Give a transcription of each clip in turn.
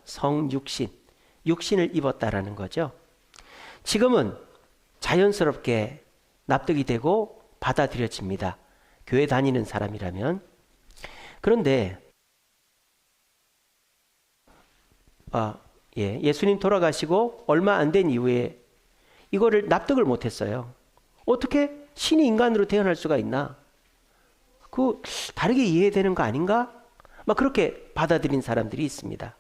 성육신, 육신을 입었다라는 거죠. 지금은 자연스럽게 납득이 되고 받아들여집니다. 교회 다니는 사람이라면. 그런데 예수님 돌아가시고 얼마 안 된 이후에 이거를 납득을 못했어요. 어떻게 신이 인간으로 태어날 수가 있나? 그 다르게 이해되는 거 아닌가? 막 그렇게 받아들인 사람들이 있습니다.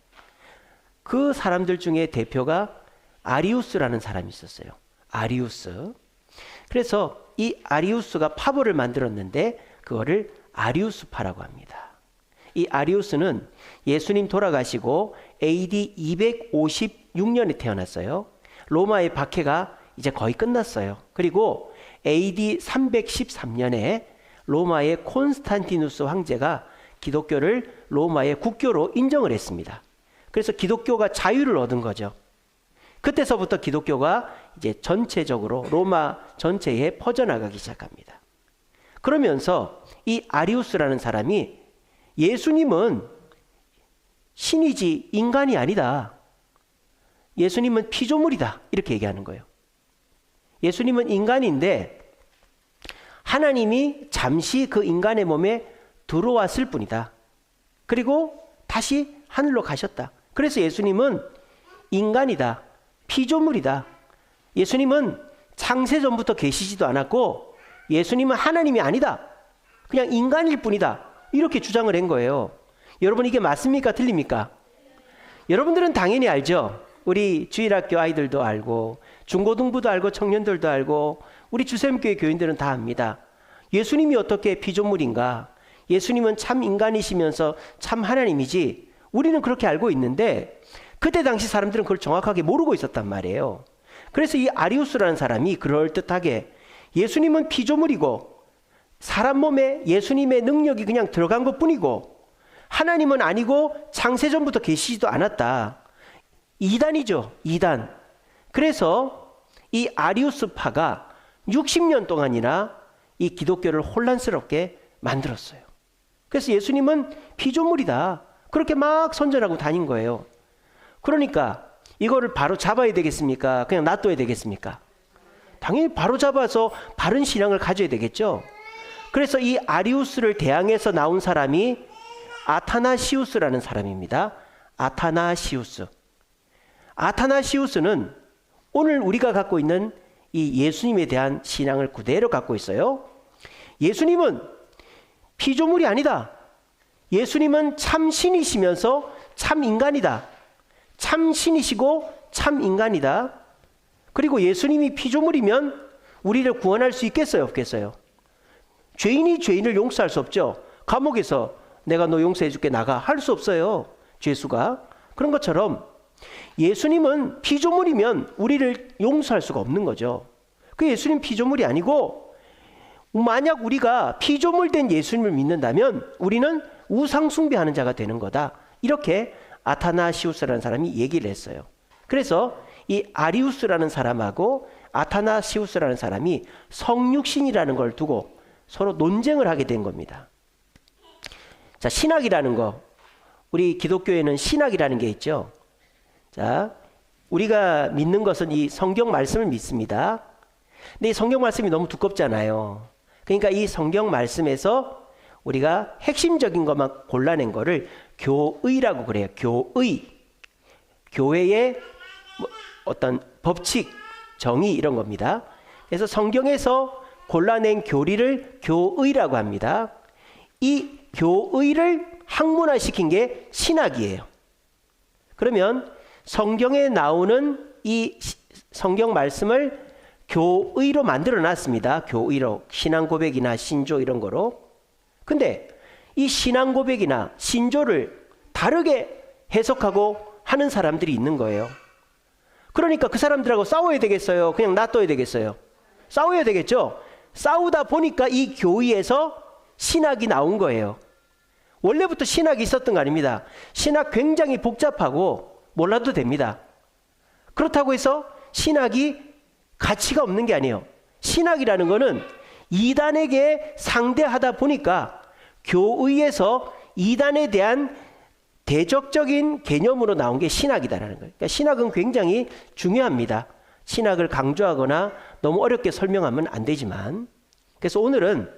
그 사람들 중에 대표가 아리우스라는 사람이 있었어요. 아리우스. 그래서 이 아리우스가 파벌을 만들었는데 그거를 아리우스파라고 합니다. 이 아리우스는 예수님 돌아가시고 AD 256년에 태어났어요. 로마의 박해가 이제 거의 끝났어요. 그리고 AD 313년에 로마의 콘스탄티누스 황제가 기독교를 로마의 국교로 인정을 했습니다. 그래서 기독교가 자유를 얻은 거죠. 그때서부터 기독교가 이제 전체적으로 로마 전체에 퍼져나가기 시작합니다. 그러면서 이 아리우스라는 사람이 예수님은 신이지 인간이 아니다. 예수님은 피조물이다. 이렇게 얘기하는 거예요. 예수님은 인간인데 하나님이 잠시 그 인간의 몸에 들어왔을 뿐이다. 그리고 다시 하늘로 가셨다. 그래서 예수님은 인간이다. 피조물이다. 예수님은 창세전부터 계시지도 않았고 예수님은 하나님이 아니다. 그냥 인간일 뿐이다. 이렇게 주장을 한 거예요. 여러분 이게 맞습니까? 틀립니까? 여러분들은 당연히 알죠. 우리 주일학교 아이들도 알고 중고등부도 알고 청년들도 알고 우리 주샘교회 교인들은 다 압니다. 예수님이 어떻게 피조물인가? 예수님은 참 인간이시면서 참 하나님이지. 우리는 그렇게 알고 있는데 그때 당시 사람들은 그걸 정확하게 모르고 있었단 말이에요. 그래서 이 아리우스라는 사람이 그럴듯하게 예수님은 피조물이고 사람 몸에 예수님의 능력이 그냥 들어간 것뿐이고 하나님은 아니고 창세전부터 계시지도 않았다. 이단이죠. 이단. 그래서 이 아리우스파가 60년 동안이나 이 기독교를 혼란스럽게 만들었어요. 그래서 예수님은 피조물이다. 그렇게 막 선전하고 다닌 거예요. 그러니까 이거를 바로 잡아야 되겠습니까? 그냥 놔둬야 되겠습니까? 당연히 바로 잡아서 바른 신앙을 가져야 되겠죠. 그래서 이 아리우스를 대항해서 나온 사람이 아타나시우스라는 사람입니다. 아타나시우스. 아타나시우스는 오늘 우리가 갖고 있는 이 예수님에 대한 신앙을 그대로 갖고 있어요. 예수님은 피조물이 아니다. 예수님은 참 신이시면서 참 인간이다. 참 신이시고 참 인간이다. 그리고 예수님이 피조물이면 우리를 구원할 수 있겠어요? 없겠어요? 죄인이 죄인을 용서할 수 없죠. 감옥에서 내가 너 용서해 줄게 나가 할 수 없어요. 죄수가. 그런 것처럼 예수님은 피조물이면 우리를 용서할 수가 없는 거죠. 그 예수님 피조물이 아니고 만약 우리가 피조물 된 예수님을 믿는다면 우리는 우상 숭배하는 자가 되는 거다. 이렇게 아타나시우스라는 사람이 얘기를 했어요. 그래서 이 아리우스라는 사람하고 아타나시우스라는 사람이 성육신이라는 걸 두고 서로 논쟁을 하게 된 겁니다. 자, 신학이라는 거. 우리 기독교에는 신학이라는 게 있죠. 자, 우리가 믿는 것은 이 성경 말씀을 믿습니다. 근데 이 성경 말씀이 너무 두껍잖아요. 그러니까 이 성경 말씀에서 우리가 핵심적인 것만 골라낸 거를 교의라고 그래요. 교의. 교회의 어떤 법칙, 정의 이런 겁니다. 그래서 성경에서 골라낸 교리를 교의라고 합니다. 이 교의를 학문화시킨 게 신학이에요. 그러면 성경에 나오는 이 성경 말씀을 교의로 만들어 놨습니다. 교의로. 신앙 고백이나 신조 이런 거로. 근데 이 신앙 고백이나 신조를 다르게 해석하고 하는 사람들이 있는 거예요. 그러니까 그 사람들하고 싸워야 되겠어요? 그냥 놔둬야 되겠어요? 싸워야 되겠죠? 싸우다 보니까 이 교의에서 신학이 나온 거예요. 원래부터 신학이 있었던 거 아닙니다. 신학 굉장히 복잡하고 몰라도 됩니다. 그렇다고 해서 신학이 가치가 없는 게 아니에요. 신학이라는 거는 이단에게 상대하다 보니까 교의에서 이단에 대한 대적적인 개념으로 나온 게 신학이다라는 거예요. 그러니까 신학은 굉장히 중요합니다. 신학을 강조하거나 너무 어렵게 설명하면 안 되지만, 그래서 오늘은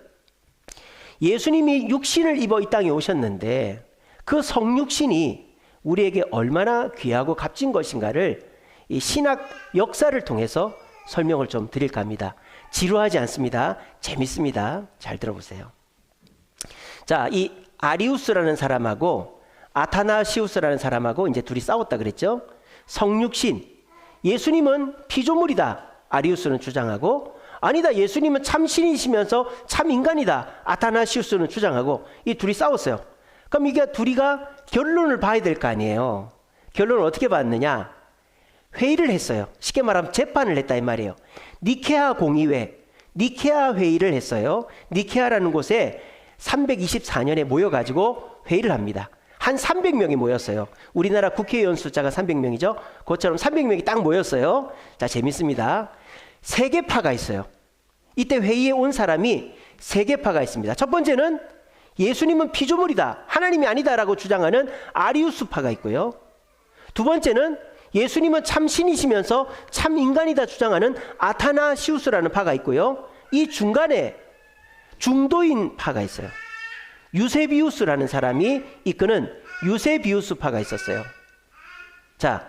예수님이 육신을 입어 이 땅에 오셨는데 그 성육신이 우리에게 얼마나 귀하고 값진 것인가를 이 신학 역사를 통해서 설명을 좀 드릴까 합니다. 지루하지 않습니다. 재밌습니다. 잘 들어보세요. 자, 이 아리우스라는 사람하고 아타나시우스라는 사람하고 이제 둘이 싸웠다 그랬죠. 성육신, 예수님은 피조물이다, 아리우스는 주장하고, 아니다, 예수님은 참 신이시면서 참 인간이다, 아타나시우스는 주장하고, 이 둘이 싸웠어요. 그럼 이게 둘이가 결론을 봐야 될 거 아니에요. 결론을 어떻게 봤느냐? 회의를 했어요. 쉽게 말하면 재판을 했다 이 말이에요. 니케아 공의회, 니케아 회의를 했어요. 니케아라는 곳에 324년에 모여가지고 회의를 합니다. 한 300명이 모였어요. 우리나라 국회의원 숫자가 300명이죠. 그것처럼 300명이 딱 모였어요. 자, 재밌습니다. 세 개파가 있어요. 이때 회의에 온 사람이 세 개파가 있습니다. 첫 번째는 예수님은 피조물이다, 하나님이 아니다라고 주장하는 아리우스파가 있고요. 두 번째는 예수님은 참 신이시면서 참 인간이다 주장하는 아타나시우스라는 파가 있고요. 이 중간에 중도인 파가 있어요. 유세비우스라는 사람이 이끄는 유세비우스파가 있었어요. 자,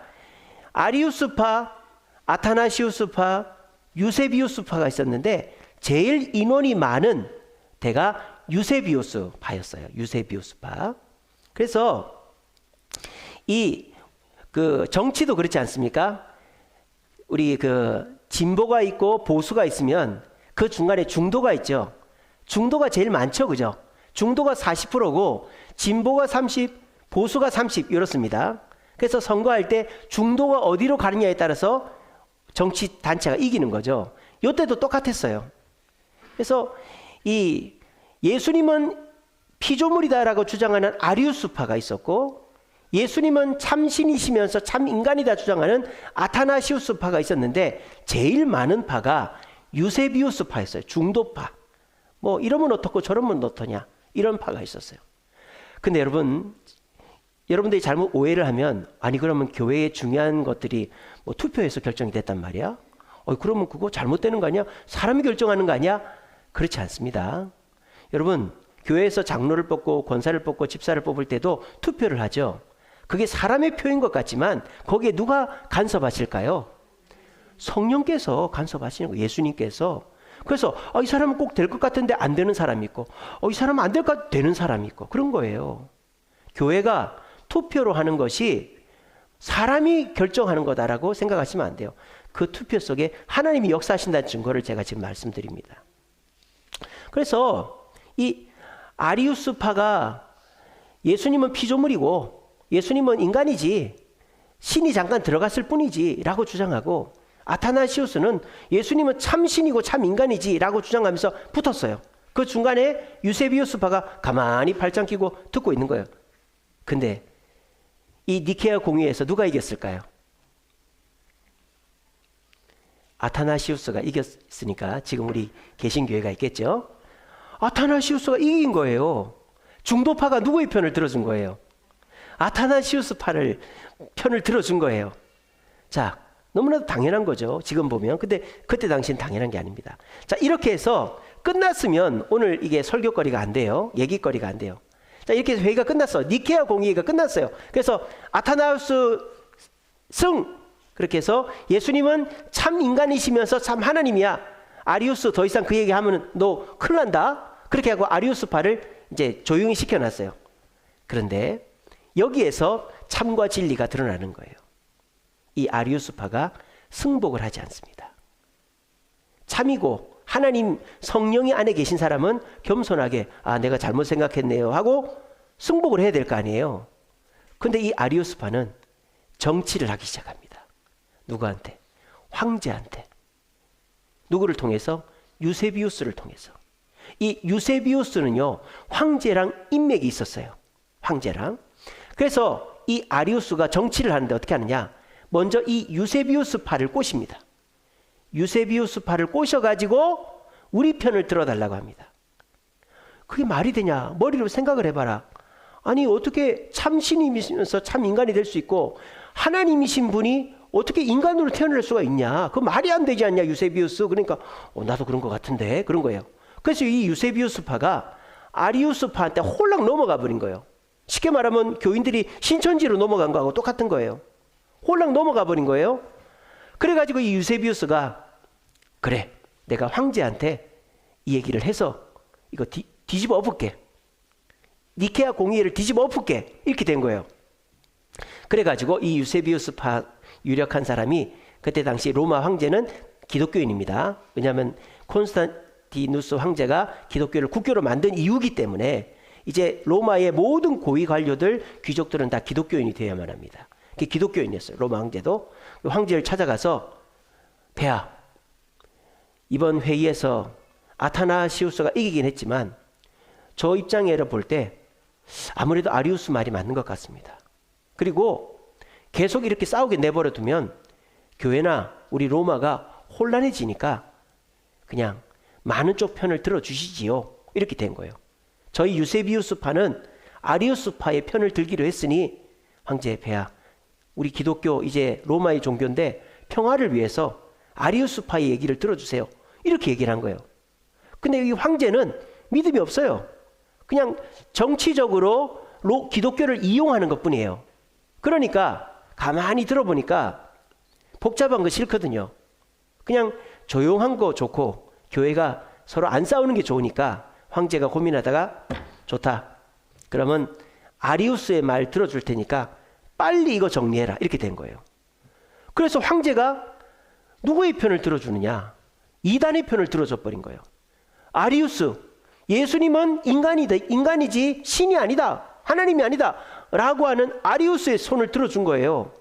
아리우스파, 아타나시우스파, 유세비우스파가 있었는데 제일 인원이 많은 데가 유세비우스파였어요. 유세비우스파. 그래서 그 정치도 그렇지 않습니까? 우리 그 진보가 있고 보수가 있으면 그 중간에 중도가 있죠. 중도가 제일 많죠, 그죠? 중도가 40%고 진보가 30, 보수가 30 이렇습니다. 그래서 선거할 때 중도가 어디로 가느냐에 따라서 정치 단체가 이기는 거죠. 이때도 똑같았어요. 그래서 이 예수님은 피조물이다라고 주장하는 아리우스파가 있었고, 예수님은 참신이시면서 참 인간이다 주장하는 아타나시우스파가 있었는데 제일 많은 파가 유세비우스파였어요. 중도파. 뭐 이러면 어떻고 저러면 어떠냐, 이런 파가 있었어요. 근데 여러분들이 잘못 오해를 하면, 아니 그러면 교회의 중요한 것들이 뭐 투표에서 결정이 됐단 말이야? 그러면 그거 잘못되는 거 아니야? 사람이 결정하는 거 아니야? 그렇지 않습니다. 여러분, 교회에서 장로를 뽑고 권사를 뽑고 집사를 뽑을 때도 투표를 하죠. 그게 사람의 표인 것 같지만 거기에 누가 간섭하실까요? 성령께서 간섭하시는 거예요. 예수님께서. 그래서 이 사람은 꼭 될 것 같은데 안 되는 사람이 있고, 이 사람은 안 될 것 같은데 되는 사람이 있고, 그런 거예요. 교회가 투표로 하는 것이 사람이 결정하는 거다라고 생각하시면 안 돼요. 그 투표 속에 하나님이 역사하신다는 증거를 제가 지금 말씀드립니다. 그래서 이 아리우스파가 예수님은 피조물이고 예수님은 인간이지, 신이 잠깐 들어갔을 뿐이지 라고 주장하고, 아타나시우스는 예수님은 참 신이고 참 인간이지 라고 주장하면서 붙었어요. 그 중간에 유세비우스파가 가만히 팔짱 끼고 듣고 있는 거예요. 근데 이 니케아 공의회에서 누가 이겼을까요? 아타나시우스가 이겼으니까 지금 우리 개신교회가 있겠죠. 아타나시우스가 이긴 거예요. 중도파가 누구의 편을 들어준 거예요? 아타나시우스 편을 들어준 거예요. 자, 너무나도 당연한 거죠, 지금 보면. 근데 그때 당시엔 당연한 게 아닙니다. 자, 이렇게 해서 끝났으면 오늘 이게 설교거리가 안 돼요. 얘기거리가 안 돼요. 자, 이렇게 해서 회의가 끝났어. 니케아 공의회가 끝났어요. 그래서 아타나우스 승! 그렇게 해서 예수님은 참 인간이시면서 참 하나님이야. 아리우스 더 이상 그 얘기하면 너 큰일 난다. 그렇게 하고 아리우스파를 이제 조용히 시켜놨어요. 그런데 여기에서 참과 진리가 드러나는 거예요. 이 아리우스파가 승복을 하지 않습니다. 참이고 하나님 성령이 안에 계신 사람은 겸손하게 내가 잘못 생각했네요 하고 승복을 해야 될 거 아니에요. 근데 이 아리우스파는 정치를 하기 시작합니다. 누구한테? 황제한테. 누구를 통해서? 유세비우스를 통해서. 이 유세비우스는요, 황제랑 인맥이 있었어요. 황제랑. 그래서 이 아리우스가 정치를 하는데 어떻게 하느냐? 먼저 이 유세비우스파를 꼬십니다. 유세비우스파를 꼬셔가지고 우리 편을 들어달라고 합니다. 그게 말이 되냐? 머리로 생각을 해봐라. 아니 어떻게 참신이면서 참 인간이 될 수 있고 하나님이신 분이 어떻게 인간으로 태어날 수가 있냐? 그 말이 안 되지 않냐, 유세비우스. 그러니까 나도 그런 것 같은데 그런 거예요. 그래서 이 유세비우스파가 아리우스파한테 홀랑 넘어가 버린 거예요. 쉽게 말하면 교인들이 신천지로 넘어간 거하고 똑같은 거예요. 홀랑 넘어가 버린 거예요. 그래가지고 이 유세비우스가 그래, 내가 황제한테 이 얘기를 해서 이거 뒤집어 엎을게. 니케아 공의회를 뒤집어 엎을게. 이렇게 된 거예요. 그래가지고 이 유세비우스파 유력한 사람이, 그때 당시 로마 황제는 기독교인입니다. 왜냐하면 콘스탄티누스 황제가 기독교를 국교로 만든 이유기 때문에 이제 로마의 모든 고위 관료들, 귀족들은 다 기독교인이 되어야만 합니다. 그게 기독교인이었어요. 로마 황제도. 황제를 찾아가서 폐하, 이번 회의에서 아타나시우스가 이기긴 했지만 저 입장에서 볼 때 아무래도 아리우스 말이 맞는 것 같습니다. 그리고 계속 이렇게 싸우게 내버려 두면 교회나 우리 로마가 혼란해지니까 그냥 많은 쪽 편을 들어주시지요. 이렇게 된 거예요. 저희 유세비우스파는 아리우스파의 편을 들기로 했으니 황제 폐하, 우리 기독교 이제 로마의 종교인데 평화를 위해서 아리우스파의 얘기를 들어주세요. 이렇게 얘기를 한 거예요. 근데 이 황제는 믿음이 없어요. 그냥 정치적으로 기독교를 이용하는 것뿐이에요. 그러니까 가만히 들어보니까 복잡한 거 싫거든요. 그냥 조용한 거 좋고 교회가 서로 안 싸우는 게 좋으니까 황제가 고민하다가 좋다, 그러면 아리우스의 말 들어줄 테니까 빨리 이거 정리해라. 이렇게 된 거예요. 그래서 황제가 누구의 편을 들어주느냐? 이단의 편을 들어줘 버린 거예요. 아리우스, 예수님은 인간이지 신이 아니다, 하나님이 아니다 라고 하는 아리우스의 손을 들어준 거예요.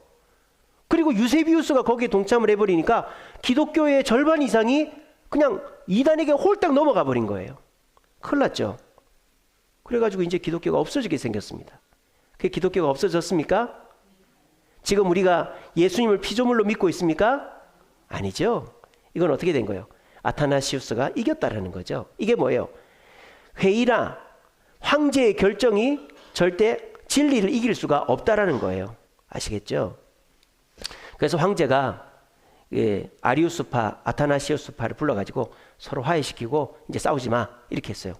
그리고 유세비우스가 거기에 동참을 해버리니까 기독교의 절반 이상이 그냥 이단에게 홀딱 넘어가 버린 거예요. 큰일 났죠. 그래가지고 이제 기독교가 없어지게 생겼습니다. 그 기독교가 없어졌습니까? 지금 우리가 예수님을 피조물로 믿고 있습니까? 아니죠. 이건 어떻게 된 거예요? 아타나시우스가 이겼다라는 거죠. 이게 뭐예요? 회의나 황제의 결정이 절대 진리를 이길 수가 없다라는 거예요. 아시겠죠? 그래서 황제가 아리우스파, 아타나시우스파를 불러가지고 서로 화해시키고 이제 싸우지 마 이렇게 했어요.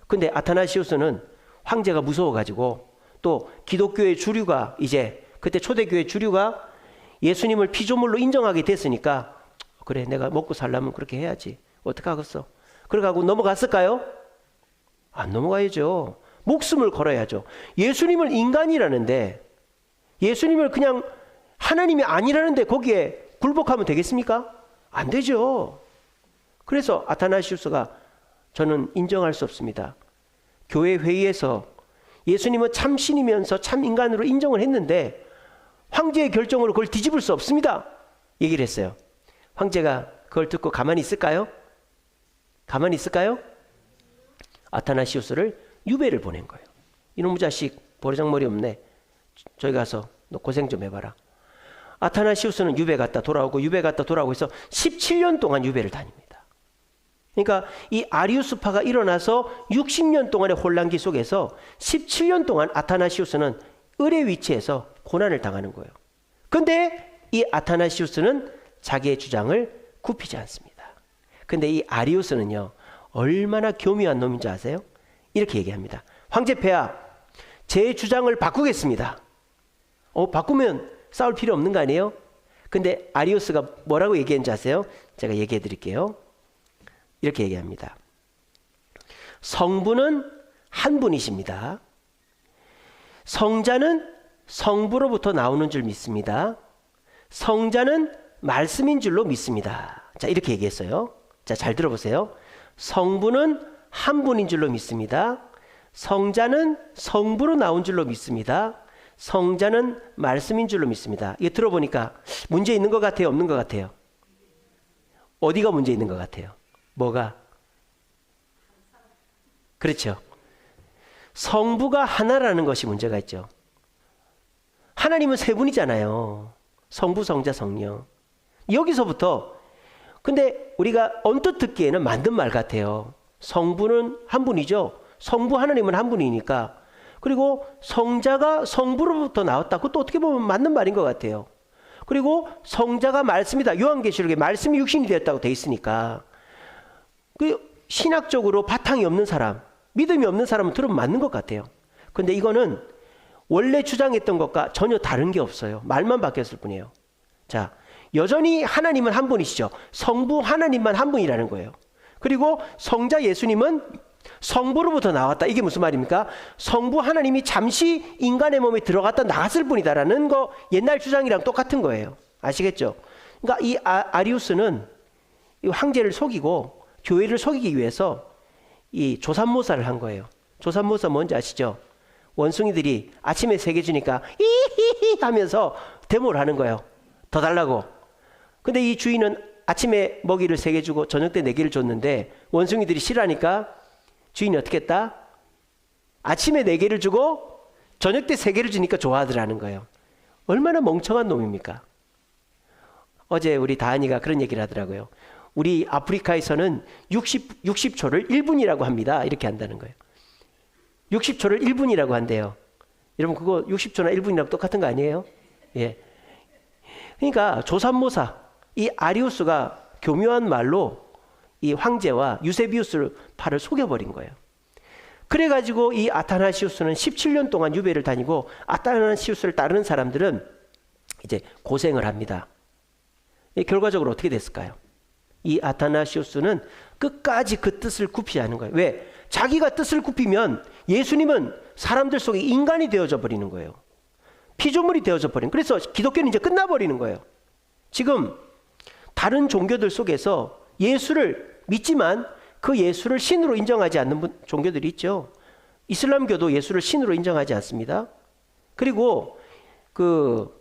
근데 아타나시우스는 황제가 무서워가지고 또 기독교의 주류가 이제 그때 초대교회 주류가 예수님을 피조물로 인정하게 됐으니까 그래, 내가 먹고 살려면 그렇게 해야지. 어떡하겠어? 그래가지고 넘어갔을까요? 안 넘어가야죠. 목숨을 걸어야죠. 예수님을 인간이라는데, 예수님을 그냥 하나님이 아니라는데 거기에 굴복하면 되겠습니까? 안 되죠. 그래서 아타나시우스가 저는 인정할 수 없습니다. 교회 회의에서 예수님은 참 신이면서 참 인간으로 인정을 했는데 황제의 결정으로 그걸 뒤집을 수 없습니다. 얘기를 했어요. 황제가 그걸 듣고 가만히 있을까요? 가만히 있을까요? 아타나시우스를 유배를 보낸 거예요. 이놈의 자식 버르장머리 없네. 저기 가서 너 고생 좀 해봐라. 아타나시우스는 유배 갔다 돌아오고 유배 갔다 돌아오고 해서 17년 동안 유배를 다닙니다. 그러니까 이 아리우스파가 일어나서 60년 동안의 혼란기 속에서 17년 동안 아타나시우스는 을의 위치에서 고난을 당하는 거예요. 근데 이 아타나시우스는 자기의 주장을 굽히지 않습니다. 근데 이 아리우스는요, 얼마나 교묘한 놈인지 아세요? 이렇게 얘기합니다. 황제 폐하, 제 주장을 바꾸겠습니다. 바꾸면 싸울 필요 없는 거 아니에요? 근데 아리우스가 뭐라고 얘기했는지 아세요? 제가 얘기해 드릴게요. 이렇게 얘기합니다. 성부는 한 분이십니다. 성자는 성부로부터 나오는 줄 믿습니다. 성자는 말씀인 줄로 믿습니다. 자, 이렇게 얘기했어요. 자, 잘 들어보세요. 성부는 한 분인 줄로 믿습니다. 성자는 성부로 나온 줄로 믿습니다. 성자는 말씀인 줄로 믿습니다. 이게 들어보니까 문제 있는 것 같아요? 없는 것 같아요? 어디가 문제 있는 것 같아요? 뭐가? 그렇죠. 성부가 하나라는 것이 문제가 있죠. 하나님은 세 분이잖아요. 성부, 성자, 성령. 여기서부터 근데 우리가 언뜻 듣기에는 만든 말 같아요. 성부는 한 분이죠. 성부 하나님은 한 분이니까 그리고 성자가 성부로부터 나왔다. 그것도 어떻게 보면 맞는 말인 것 같아요. 그리고 성자가 말씀이다. 요한계시록에 말씀이 육신이 되었다고 돼 있으니까 그 신학적으로 바탕이 없는 사람, 믿음이 없는 사람은 들으면 맞는 것 같아요. 근데 이거는 원래 주장했던 것과 전혀 다른 게 없어요. 말만 바뀌었을 뿐이에요. 자, 여전히 하나님은 한 분이시죠. 성부 하나님만 한 분이라는 거예요. 그리고 성자 예수님은 성부로부터 나왔다. 이게 무슨 말입니까? 성부 하나님이 잠시 인간의 몸에 들어갔다 나갔을 뿐이다라는 거 옛날 주장이랑 똑같은 거예요. 아시겠죠? 그러니까 이 아리우스는 이 황제를 속이고 교회를 속이기 위해서 이 조삼모사를 한 거예요. 조삼모사 뭔지 아시죠? 원숭이들이 아침에 세 개 주니까 히히히 하면서 데모를 하는 거예요. 더 달라고. 근데 이 주인은 아침에 먹이를 3개 주고 저녁 때 4개를 줬는데 원숭이들이 싫어하니까 주인이 어떻게 했다? 아침에 4개를 주고 저녁 때 3개를 주니까 좋아하더라는 거예요. 얼마나 멍청한 놈입니까? 어제 우리 다한이가 그런 얘기를 하더라고요. 우리 아프리카에서는 60초를 1분이라고 합니다. 이렇게 한다는 거예요. 60초를 1분이라고 한대요. 여러분 그거 60초나 1분이랑 똑같은 거 아니에요? 예. 그러니까 조삼모사, 이 아리우스가 교묘한 말로 이 황제와 유세비우스를 팔을 속여버린 거예요. 그래가지고 이 아타나시우스는 17년 동안 유배를 다니고 아타나시우스를 따르는 사람들은 이제 고생을 합니다. 결과적으로 어떻게 됐을까요? 이 아타나시우스는 끝까지 그 뜻을 굽히지 않은 거예요. 왜? 자기가 뜻을 굽히면 예수님은 사람들 속에 인간이 되어져 버리는 거예요. 피조물이 되어져 버린. 그래서 기독교는 이제 끝나버리는 거예요. 지금 다른 종교들 속에서 예수를 믿지만 그 예수를 신으로 인정하지 않는 종교들이 있죠. 이슬람교도 예수를 신으로 인정하지 않습니다. 그리고 그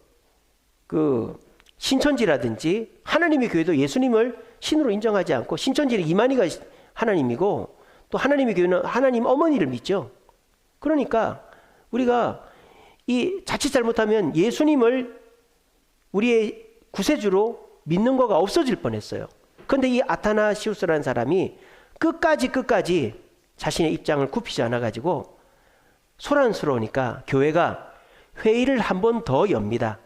신천지라든지 하나님의 교회도 예수님을 신으로 인정하지 않고, 신천지는 이만희가 하나님이고 또 하나님의 교회는 하나님 어머니를 믿죠. 그러니까 우리가 이 자칫 잘못하면 예수님을 우리의 구세주로 믿는 거가 없어질 뻔했어요. 그런데 이 아타나시우스라는 사람이 끝까지 자신의 입장을 굽히지 않아가지고 소란스러우니까 교회가 회의를 한 번 더 엽니다.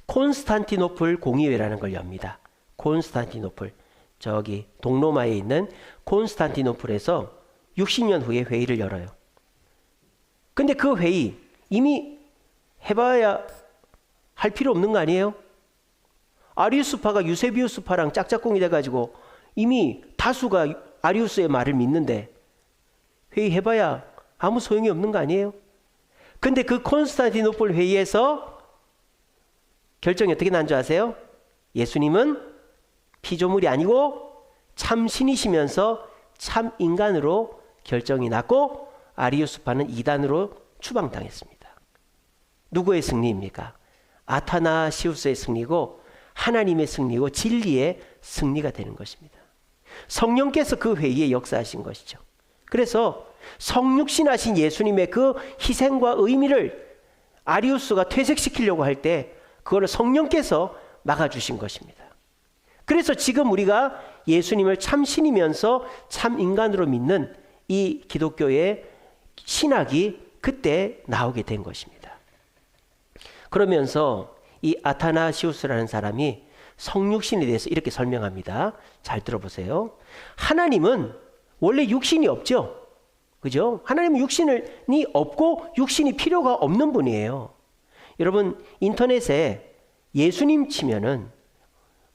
콘스탄티노플 공의회라는 걸 엽니다. 콘스탄티노플, 저기 동로마에 있는 콘스탄티노플에서 60년 후에 회의를 열어요. 근데 그 회의 이미 해봐야 할 필요 없는 거 아니에요? 아리우스파가 유세비우스파랑 짝짝꿍이 돼가지고 이미 다수가 아리우스의 말을 믿는데 회의해봐야 아무 소용이 없는 거 아니에요? 근데 그 콘스탄티노플 회의에서 결정이 어떻게 난 줄 아세요? 예수님은 피조물이 아니고 참 신이시면서 참 인간으로 결정이 났고 아리우스파는 이단으로 추방당했습니다. 누구의 승리입니까? 아타나시우스의 승리고 하나님의 승리고 진리의 승리가 되는 것입니다. 성령께서 그 회의에 역사하신 것이죠. 그래서 성육신하신 예수님의 그 희생과 의미를 아리우스가 퇴색시키려고 할 때 그거를 성령께서 막아주신 것입니다. 그래서 지금 우리가 예수님을 참 신이면서 참 인간으로 믿는 이 기독교의 신학이 그때 나오게 된 것입니다. 그러면서 이 아타나시우스라는 사람이 성육신에 대해서 이렇게 설명합니다. 잘 들어보세요. 하나님은 원래 육신이 없죠. 그죠? 하나님은 육신이 없고 육신이 필요가 없는 분이에요. 여러분 인터넷에 예수님 치면은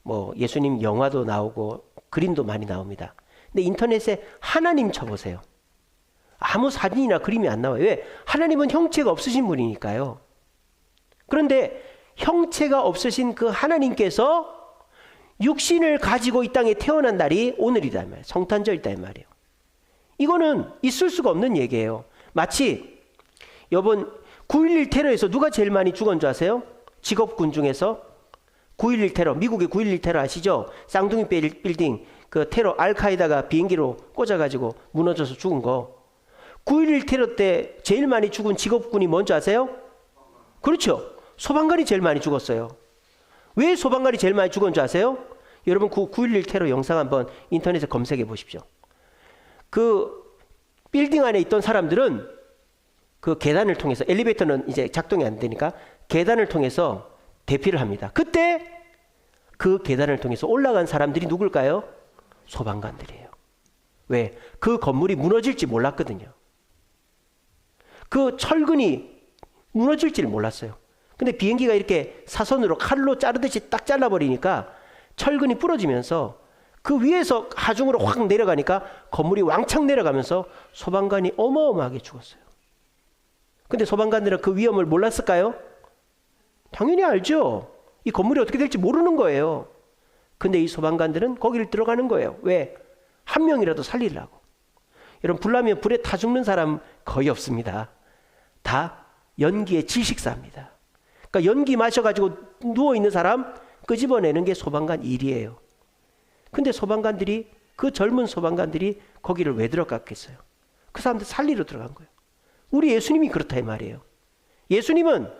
뭐 예수님 영화도 나오고 그림도 많이 나옵니다. 근데 인터넷에 하나님 쳐보세요. 아무 사진이나 그림이 안 나와요. 왜? 하나님은 형체가 없으신 분이니까요. 그런데 형체가 없으신 그 하나님께서 육신을 가지고 이 땅에 태어난 날이 오늘이다 말이에요. 성탄절이다 말이에요. 이거는 있을 수가 없는 얘기예요. 마치 이번 9.11 테러에서 누가 제일 많이 죽은 줄 아세요? 직업군 중에서 9.11 테러, 미국의 9.11 테러 아시죠? 쌍둥이 빌딩 그 테러 알카에다가 비행기로 꽂아가지고 무너져서 죽은 거. 9.11 테러 때 제일 많이 죽은 직업군이 뭔지 아세요? 그렇죠. 소방관이 제일 많이 죽었어요. 왜 소방관이 제일 많이 죽은 줄 아세요? 여러분 그 9.11 테러 영상 한번 인터넷에 검색해 보십시오. 그 빌딩 안에 있던 사람들은 그 계단을 통해서, 엘리베이터는 이제 작동이 안 되니까 계단을 통해서 대피를 합니다. 그때 그 계단을 통해서 올라간 사람들이 누굴까요? 소방관들이에요. 왜? 그 건물이 무너질지 몰랐거든요. 그 철근이 무너질지를 몰랐어요. 근데 비행기가 이렇게 사선으로 칼로 자르듯이 딱 잘라버리니까 철근이 부러지면서 그 위에서 하중으로 확 내려가니까 건물이 왕창 내려가면서 소방관이 어마어마하게 죽었어요. 근데 소방관들은 그 위험을 몰랐을까요? 당연히 알죠. 이 건물이 어떻게 될지 모르는 거예요. 근데 이 소방관들은 거기를 들어가는 거예요. 왜? 한 명이라도 살리려고. 여러분, 불나면 불에 타 죽는 사람 거의 없습니다. 다 연기의 질식사입니다. 그러니까 연기 마셔가지고 누워있는 사람 끄집어내는 게 소방관 일이에요. 근데 소방관들이, 그 젊은 소방관들이 거기를 왜 들어갔겠어요? 그 사람들 살리러 들어간 거예요. 우리 예수님이 그렇다 이 말이에요. 예수님은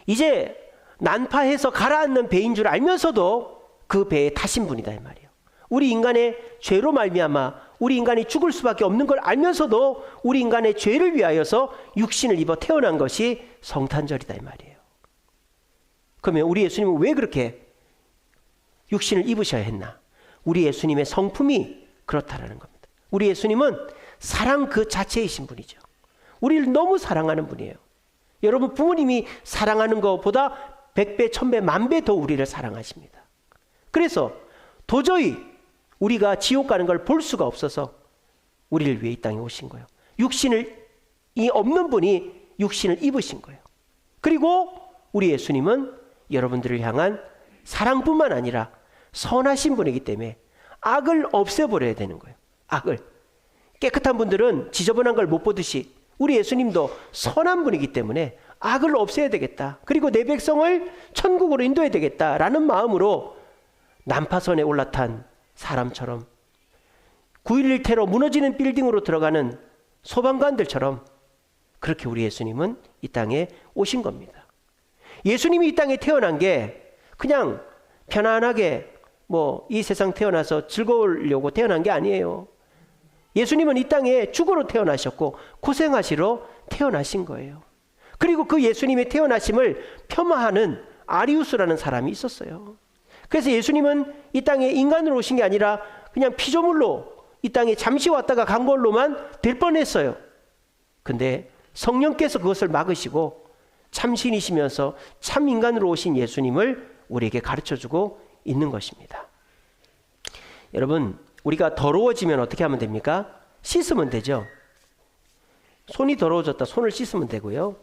이제 난파해서 가라앉는 배인 줄 알면서도 그 배에 타신 분이다 이 말이에요. 우리 인간의 죄로 말미암아 우리 인간이 죽을 수밖에 없는 걸 알면서도 우리 인간의 죄를 위하여서 육신을 입어 태어난 것이 성탄절이다 이 말이에요. 그러면 우리 예수님은 왜 그렇게 육신을 입으셔야 했나? 우리 예수님의 성품이 그렇다라는 겁니다. 우리 예수님은 사랑 그 자체이신 분이죠. 우리를 너무 사랑하는 분이에요. 여러분, 부모님이 사랑하는 것보다 100배, 1000배, 만배 더 우리를 사랑하십니다. 그래서 도저히 우리가 지옥 가는 걸 볼 수가 없어서 우리를 위해 이 땅에 오신 거예요. 이 없는 분이 육신을 입으신 거예요. 그리고 우리 예수님은 여러분들을 향한 사랑뿐만 아니라 선하신 분이기 때문에 악을 없애버려야 되는 거예요. 악을. 깨끗한 분들은 지저분한 걸 못 보듯이 우리 예수님도 선한 분이기 때문에 악을 없애야 되겠다. 그리고 내 백성을 천국으로 인도해야 되겠다라는 마음으로 난파선에 올라탄 사람처럼 9.11 테러 무너지는 빌딩으로 들어가는 소방관들처럼 그렇게 우리 예수님은 이 땅에 오신 겁니다. 예수님이 이 땅에 태어난 게 그냥 편안하게 이 세상 태어나서 즐거우려고 태어난 게 아니에요. 예수님은 이 땅에 죽으러 태어나셨고 고생하시러 태어나신 거예요. 그리고 그 예수님의 태어나심을 폄하하는 아리우스라는 사람이 있었어요. 그래서 예수님은 이 땅에 인간으로 오신 게 아니라 그냥 피조물로 이 땅에 잠시 왔다가 간 걸로만 될 뻔했어요. 근데 성령께서 그것을 막으시고 참신이시면서 참 인간으로 오신 예수님을 우리에게 가르쳐주고 있는 것입니다. 여러분, 우리가 더러워지면 어떻게 하면 됩니까? 씻으면 되죠. 손이 더러워졌다, 손을 씻으면 되고요.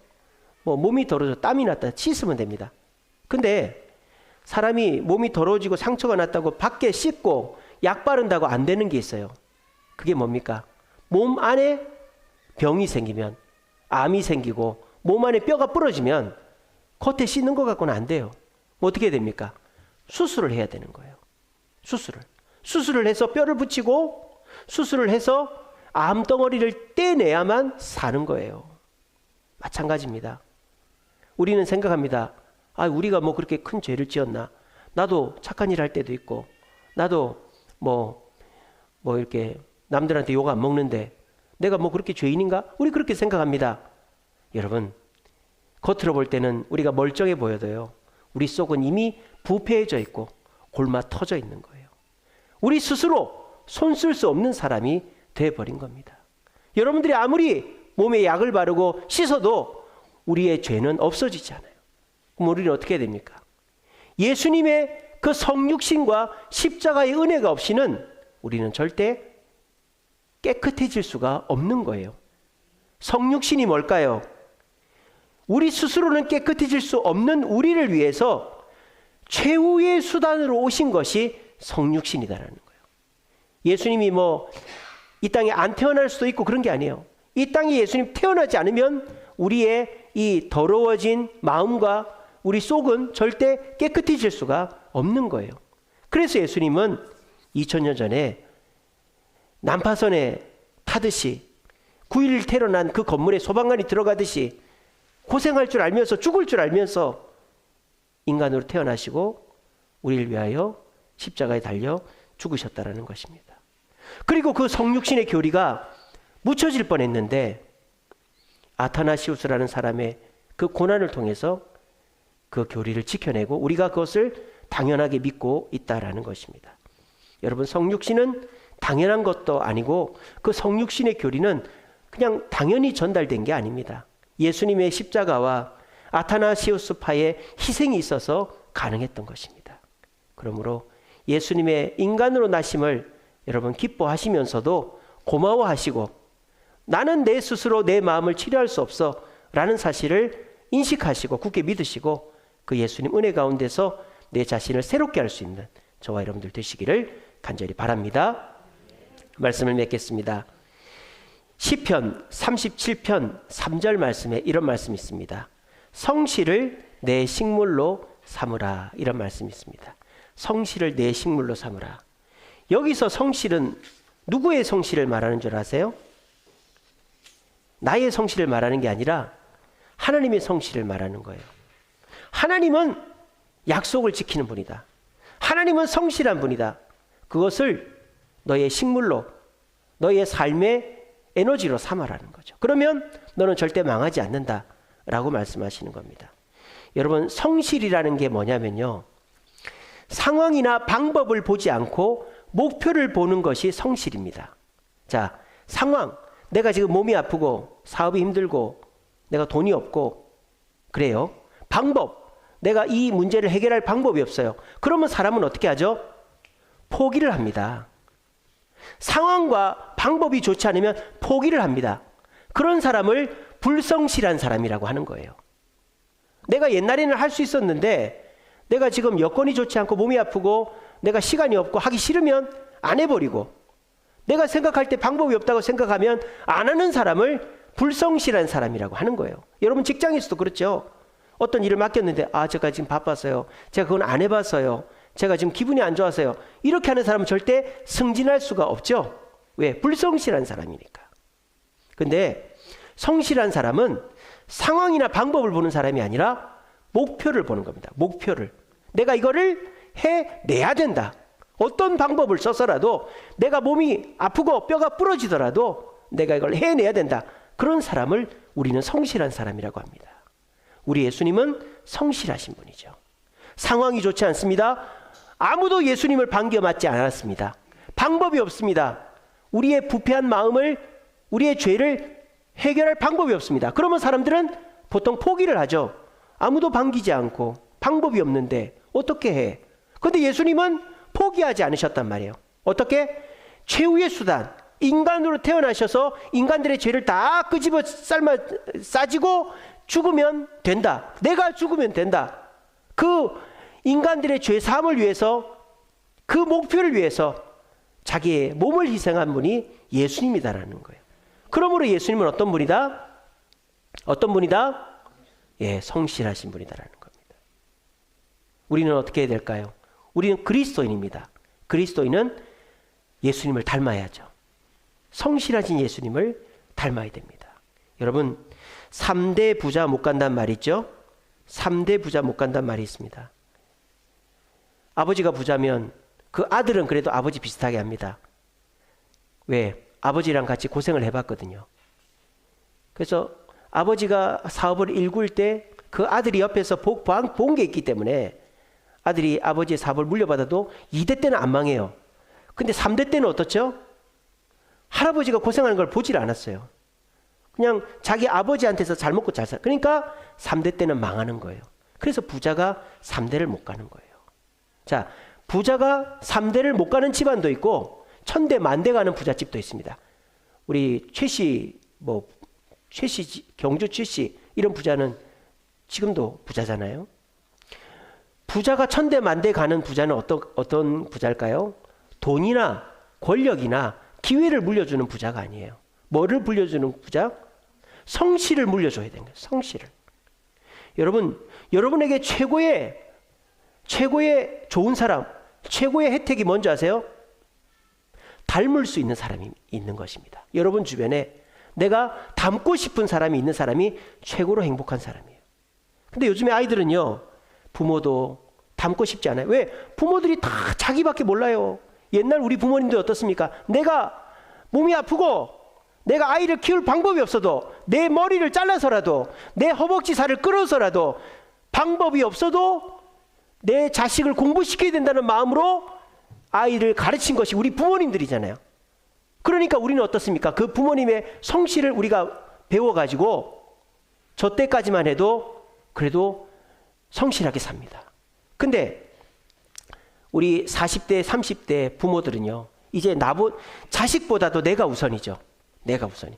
몸이 더러워졌다, 땀이 났다, 씻으면 됩니다. 근데 사람이 몸이 더러워지고 상처가 났다고 밖에 씻고 약 바른다고 안 되는 게 있어요. 그게 뭡니까? 몸 안에 병이 생기면, 암이 생기고 몸 안에 뼈가 부러지면 겉에 씻는 것 갖고는 안 돼요. 어떻게 해야 됩니까? 수술을 해야 되는 거예요. 수술을 해서 뼈를 붙이고 수술을 해서 암덩어리를 떼내야만 사는 거예요. 마찬가지입니다. 우리는 생각합니다. 우리가 그렇게 큰 죄를 지었나? 나도 착한 일 할 때도 있고, 나도 이렇게 남들한테 욕 안 먹는데 내가 그렇게 죄인인가? 우리 그렇게 생각합니다. 여러분, 겉으로 볼 때는 우리가 멀쩡해 보여도요, 우리 속은 이미 부패해져 있고 골마 터져 있는 거예요. 우리 스스로 손 쓸 수 없는 사람이 돼버린 겁니다. 여러분들이 아무리 몸에 약을 바르고 씻어도 우리의 죄는 없어지지 않아요. 그럼 우리는 어떻게 해야 됩니까? 예수님의 그 성육신과 십자가의 은혜가 없이는 우리는 절대 깨끗해질 수가 없는 거예요. 성육신이 뭘까요? 우리 스스로는 깨끗해질 수 없는 우리를 위해서 최후의 수단으로 오신 것이 성육신이다라는 거예요. 예수님이 이 땅에 안 태어날 수도 있고 그런 게 아니에요. 이 땅에 예수님 태어나지 않으면 우리의 이 더러워진 마음과 우리 속은 절대 깨끗해질 수가 없는 거예요. 그래서 예수님은 2000년 전에 난파선에 타듯이 9.11 테러 난 그 건물에 소방관이 들어가듯이 고생할 줄 알면서 죽을 줄 알면서 인간으로 태어나시고 우리를 위하여 십자가에 달려 죽으셨다라는 것입니다. 그리고 그 성육신의 교리가 묻혀질 뻔했는데 아타나시우스라는 사람의 그 고난을 통해서 그 교리를 지켜내고 우리가 그것을 당연하게 믿고 있다라는 것입니다. 여러분, 성육신은 당연한 것도 아니고 그 성육신의 교리는 그냥 당연히 전달된 게 아닙니다. 예수님의 십자가와 아타나시우스파의 희생이 있어서 가능했던 것입니다. 그러므로 예수님의 인간으로 나심을 여러분 기뻐하시면서도 고마워하시고 나는 내 스스로 내 마음을 치료할 수 없어 라는 사실을 인식하시고 굳게 믿으시고 그 예수님 은혜 가운데서 내 자신을 새롭게 할 수 있는 저와 여러분들 되시기를 간절히 바랍니다. 말씀을 맺겠습니다. 시편 37편 3절 말씀에 이런 말씀이 있습니다. 성실을 내 식물로 삼으라, 이런 말씀이 있습니다. 성실을 내 식물로 삼으라. 여기서 성실은 누구의 성실을 말하는 줄 아세요? 나의 성실을 말하는 게 아니라 하나님의 성실을 말하는 거예요. 하나님은 약속을 지키는 분이다. 하나님은 성실한 분이다. 그것을 너의 식물로, 너의 삶의 에너지로 삼아라는 거죠. 그러면 너는 절대 망하지 않는다 라고 말씀하시는 겁니다. 여러분, 성실이라는 게 뭐냐면요, 상황이나 방법을 보지 않고 목표를 보는 것이 성실입니다. 자, 상황, 내가 지금 몸이 아프고 사업이 힘들고 내가 돈이 없고 그래요. 방법, 내가 이 문제를 해결할 방법이 없어요. 그러면 사람은 어떻게 하죠? 포기를 합니다. 상황과 방법이 좋지 않으면 포기를 합니다. 그런 사람을 불성실한 사람이라고 하는 거예요. 내가 옛날에는 할 수 있었는데 내가 지금 여건이 좋지 않고 몸이 아프고 내가 시간이 없고 하기 싫으면 안 해버리고, 내가 생각할 때 방법이 없다고 생각하면 안 하는 사람을 불성실한 사람이라고 하는 거예요. 여러분, 직장에서도 그렇죠. 어떤 일을 맡겼는데 제가 지금 바빠서요, 제가 그건 안 해봤어요, 제가 지금 기분이 안 좋아서요, 이렇게 하는 사람은 절대 승진할 수가 없죠. 왜? 불성실한 사람이니까. 근데 성실한 사람은 상황이나 방법을 보는 사람이 아니라 목표를 보는 겁니다. 목표를. 내가 이거를 해내야 된다. 어떤 방법을 써서라도, 내가 몸이 아프고 뼈가 부러지더라도 내가 이걸 해내야 된다. 그런 사람을 우리는 성실한 사람이라고 합니다. 우리 예수님은 성실하신 분이죠. 상황이 좋지 않습니다. 아무도 예수님을 반겨맞지 않았습니다. 방법이 없습니다. 우리의 부패한 마음을, 우리의 죄를 해결할 방법이 없습니다. 그러면 사람들은 보통 포기를 하죠. 아무도 반기지 않고 방법이 없는데 어떻게 해? 그런데 예수님은 포기하지 않으셨단 말이에요. 어떻게? 최후의 수단, 인간으로 태어나셔서 인간들의 죄를 다 끄집어 싸지고 죽으면 된다. 내가 죽으면 된다. 그 인간들의 죄 사함을 위해서, 그 목표를 위해서 자기의 몸을 희생한 분이 예수님이다라는 거예요. 그러므로 예수님은 어떤 분이다? 어떤 분이다? 예, 성실하신 분이다라는 겁니다. 우리는 어떻게 해야 될까요? 우리는 그리스도인입니다. 그리스도인은 예수님을 닮아야죠. 성실하신 예수님을 닮아야 됩니다. 여러분, 3대 부자 못 간단 말이 있죠? 3대 부자 못 간단 말이 있습니다. 아버지가 부자면 그 아들은 그래도 아버지 비슷하게 합니다. 왜? 아버지랑 같이 고생을 해봤거든요. 그래서 아버지가 사업을 일굴 때 그 아들이 옆에서 본 게 있기 때문에 아들이 아버지의 사업을 물려받아도 2대 때는 안 망해요. 근데 3대 때는 어떻죠? 할아버지가 고생하는 걸 보질 않았어요. 그냥 자기 아버지한테서 잘 먹고 잘 살. 그러니까 3대 때는 망하는 거예요. 그래서 부자가 3대를 못 가는 거예요. 자, 부자가 3대를 못 가는 집안도 있고 1000대 만대 가는 부잣집도 있습니다. 우리 최씨, 경주 최씨 이런 부자는 지금도 부자잖아요. 부자가 1000대 만대 가는 부자는 어떤 부자일까요? 돈이나 권력이나 기회를 물려주는 부자가 아니에요. 뭐를 물려주는 부자? 성실을 물려줘야 되는 거예요. 성실을. 여러분, 여러분에게 최고의 좋은 사람, 최고의 혜택이 뭔지 아세요? 닮을 수 있는 사람이 있는 것입니다. 여러분 주변에 내가 닮고 싶은 사람이 있는 사람이 최고로 행복한 사람이에요. 근데 요즘에 아이들은요, 부모도 닮고 싶지 않아요. 왜? 부모들이 다 자기밖에 몰라요. 옛날 우리 부모님들 어떻습니까? 내가 몸이 아프고 내가 아이를 키울 방법이 없어도, 내 머리를 잘라서라도, 내 허벅지 살을 끌어서라도, 방법이 없어도 내 자식을 공부시켜야 된다는 마음으로 아이를 가르친 것이 우리 부모님들이잖아요. 그러니까 우리는 어떻습니까? 그 부모님의 성실을 우리가 배워가지고 저 때까지만 해도 그래도 성실하게 삽니다. 근데 우리 40대, 30대 부모들은요, 이제 자식보다도 내가 우선이죠. 내가 우선이.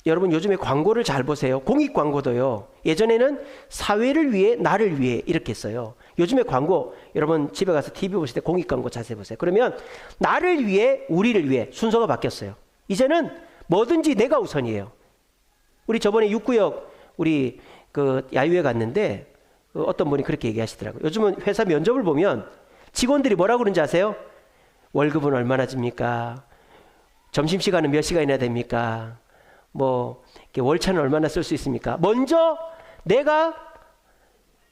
여러분 요즘에 광고를 잘 보세요. 공익 광고도요. 예전에는 사회를 위해, 나를 위해 이렇게 했어요. 요즘에 광고, 여러분 집에 가서 TV 보실 때 공익 광고 자세히 보세요. 그러면 나를 위해, 우리를 위해 순서가 바뀌었어요. 이제는 뭐든지 내가 우선이에요. 우리 저번에 육구역 우리 그 야유회 갔는데 어떤 분이 그렇게 얘기하시더라고요. 요즘은 회사 면접을 보면 직원들이 뭐라고 그러는지 아세요? 월급은 얼마나 줍니까? 점심시간은 몇 시간이나 됩니까? 뭐 월차는 얼마나 쓸 수 있습니까? 먼저 내가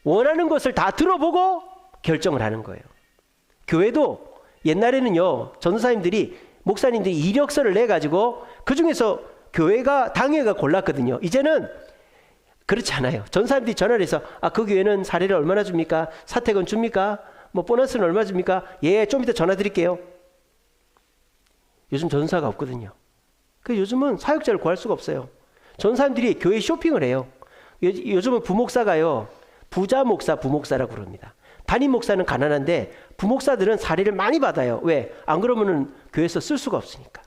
원하는 것을 다 들어보고 결정을 하는 거예요. 교회도 옛날에는요, 전도사님들이, 목사님들이 이력서를 내가지고 그 중에서 당회가 골랐거든요. 이제는 그렇지 않아요. 전도사님들이 전화를 해서 그 교회는 사례를 얼마나 줍니까? 사택은 줍니까? 뭐 보너스는 얼마 줍니까? 예, 좀 이따 전화 드릴게요. 요즘 전도사가 없거든요. 그 요즘은 사역자를 구할 수가 없어요. 전도사님들이 교회 쇼핑을 해요. 요즘은 부목사가요, 부자 목사, 부목사라고 그럽니다. 담임 목사는 가난한데 부목사들은 사례를 많이 받아요. 왜? 안 그러면은 교회에서 쓸 수가 없으니까.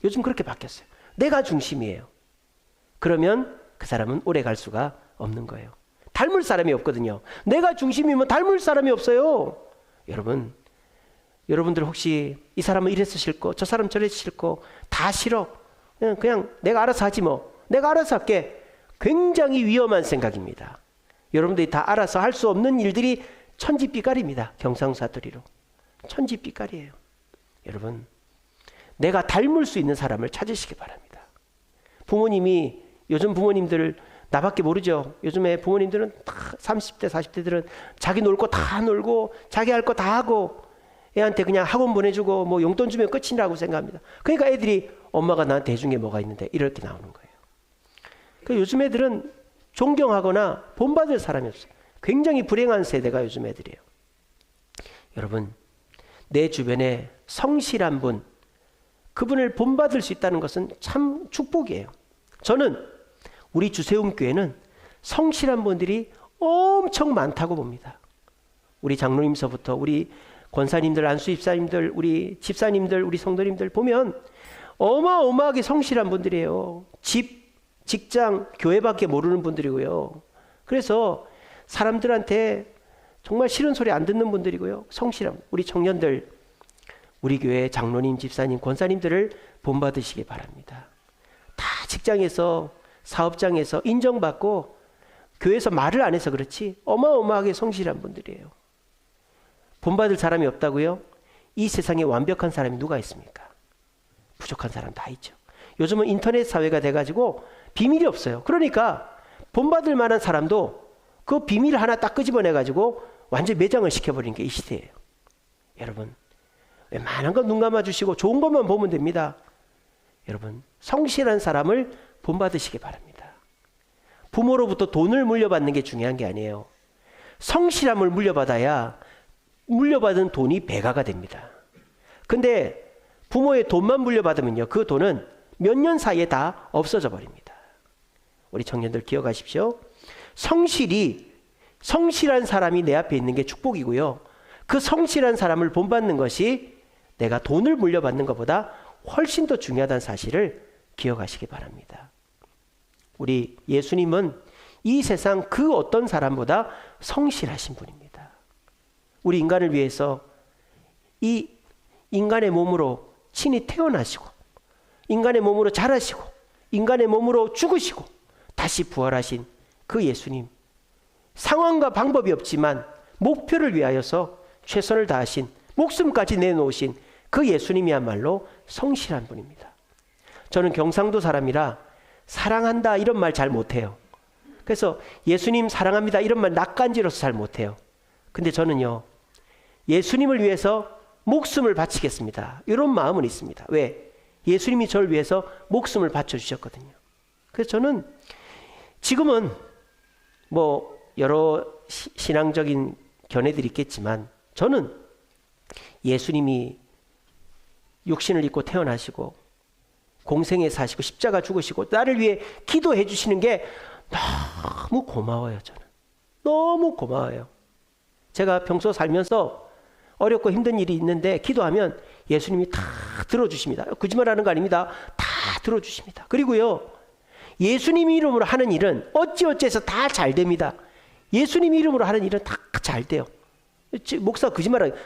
요즘 그렇게 바뀌었어요. 내가 중심이에요. 그러면 그 사람은 오래 갈 수가 없는 거예요. 닮을 사람이 없거든요. 내가 중심이면 닮을 사람이 없어요. 여러분들 혹시 이 사람은 이래서 싫고 저 사람은 저래서 싫고 다 싫어, 그냥 내가 알아서 하지 뭐, 내가 알아서 할게, 굉장히 위험한 생각입니다. 여러분들이 다 알아서 할 수 없는 일들이 천지빛깔입니다. 경상사투리로 천지빛깔이에요. 여러분, 내가 닮을 수 있는 사람을 찾으시기 바랍니다. 부모님이, 요즘 부모님들 나밖에 모르죠. 요즘에 부모님들은 다 30대 40대들은 자기 놀 거 다 놀고 자기 할 거 다 하고 애한테 그냥 학원 보내주고 뭐 용돈 주면 끝이라고 생각합니다. 그러니까 애들이 엄마가 나한테 해준 게 뭐가 있는데 이렇게 나오는 거예요. 그러니까 요즘 애들은 존경하거나 본받을 사람이 없어요. 굉장히 불행한 세대가 요즘 애들이에요. 여러분, 내 주변에 성실한 분, 그분을 본받을 수 있다는 것은 참 축복이에요. 저는 우리 주세움교회는 성실한 분들이 엄청 많다고 봅니다. 우리 장로님서부터 우리 권사님들, 안수집사님들, 우리 집사님들, 우리 성도님들 보면 어마어마하게 성실한 분들이에요. 집, 직장, 교회밖에 모르는 분들이고요. 그래서 사람들한테 정말 싫은 소리 안 듣는 분들이고요. 성실한 우리 청년들, 우리 교회 장로님, 집사님, 권사님들을 본받으시기 바랍니다. 다 직장에서, 사업장에서 인정받고 교회에서 말을 안 해서 그렇지 어마어마하게 성실한 분들이에요. 본받을 사람이 없다고요? 이 세상에 완벽한 사람이 누가 있습니까? 부족한 사람 다 있죠. 요즘은 인터넷 사회가 돼가지고 비밀이 없어요. 그러니까 본받을 만한 사람도 그 비밀 하나 딱 끄집어내가지고 완전 매장을 시켜버리는 게 이 시대예요. 여러분, 웬만한 건 눈 감아주시고 좋은 것만 보면 됩니다. 여러분, 성실한 사람을 본받으시기 바랍니다. 부모로부터 돈을 물려받는 게 중요한 게 아니에요. 성실함을 물려받아야 물려받은 돈이 배가가 됩니다. 근데 부모의 돈만 물려받으면요, 그 돈은 몇 년 사이에 다 없어져 버립니다. 우리 청년들 기억하십시오. 성실한 사람이 내 앞에 있는 게 축복이고요. 그 성실한 사람을 본받는 것이 내가 돈을 물려받는 것보다 훨씬 더 중요하다는 사실을 기억하시기 바랍니다. 우리 예수님은 이 세상 그 어떤 사람보다 성실하신 분입니다. 우리 인간을 위해서 이 인간의 몸으로 친히 태어나시고 인간의 몸으로 자라시고 인간의 몸으로 죽으시고 다시 부활하신 그 예수님, 상황과 방법이 없지만 목표를 위하여서 최선을 다하신, 목숨까지 내놓으신 그 예수님이야말로 성실한 분입니다. 저는 경상도 사람이라 사랑한다 이런 말 잘 못해요. 그래서 예수님 사랑합니다 이런 말 낯간지러서 잘 못해요. 근데 저는요, 예수님을 위해서 목숨을 바치겠습니다 이런 마음은 있습니다. 왜? 예수님이 저를 위해서 목숨을 바쳐주셨거든요. 그래서 저는 지금은 뭐 여러 신앙적인 견해들이 있겠지만 저는 예수님이 육신을 입고 태어나시고 공생에 사시고 십자가 죽으시고 나를 위해 기도해 주시는 게 너무 고마워요. 저는 너무 고마워요. 제가 평소 살면서 어렵고 힘든 일이 있는데 기도하면 예수님이 다 들어주십니다. 거짓말하는 거 아닙니다. 다 들어주십니다. 그리고요, 예수님 이름으로 하는 일은 어찌어찌해서 다 잘 됩니다. 예수님 이름으로 하는 일은 다 잘 돼요. 목사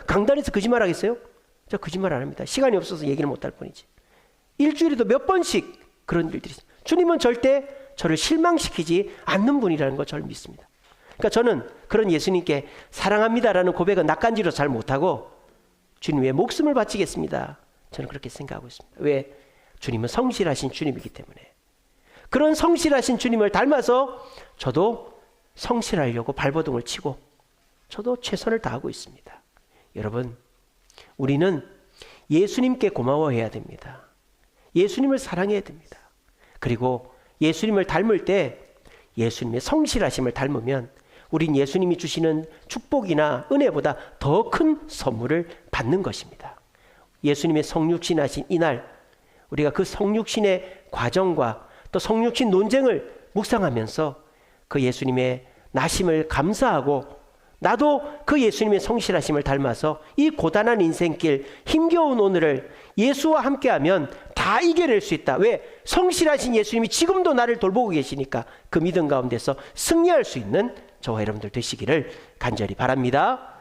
강단에서 거짓말 하겠어요? 저 거짓말 안 합니다. 시간이 없어서 얘기를 못할 뿐이지. 일주일에도 몇 번씩 그런 일들이 있어요. 주님은 절대 저를 실망시키지 않는 분이라는 거 저를 믿습니다. 그러니까 저는 그런 예수님께 사랑합니다라는 고백은 낯간지로 잘 못하고 주님 위해 목숨을 바치겠습니다. 저는 그렇게 생각하고 있습니다. 왜? 주님은 성실하신 주님이기 때문에. 그런 성실하신 주님을 닮아서 저도 성실하려고 발버둥을 치고 저도 최선을 다하고 있습니다. 여러분, 우리는 예수님께 고마워해야 됩니다. 예수님을 사랑해야 됩니다. 그리고 예수님을 닮을 때 예수님의 성실하심을 닮으면 우린 예수님이 주시는 축복이나 은혜보다 더 큰 선물을 받는 것입니다. 예수님의 성육신하신 이날 우리가 그 성육신의 과정과 또 성육신 논쟁을 묵상하면서 그 예수님의 나심을 감사하고 나도 그 예수님의 성실하심을 닮아서 이 고단한 인생길, 힘겨운 오늘을 예수와 함께하면 다 이겨낼 수 있다. 왜? 성실하신 예수님이 지금도 나를 돌보고 계시니까 그 믿음 가운데서 승리할 수 있는 저와 여러분들 되시기를 간절히 바랍니다.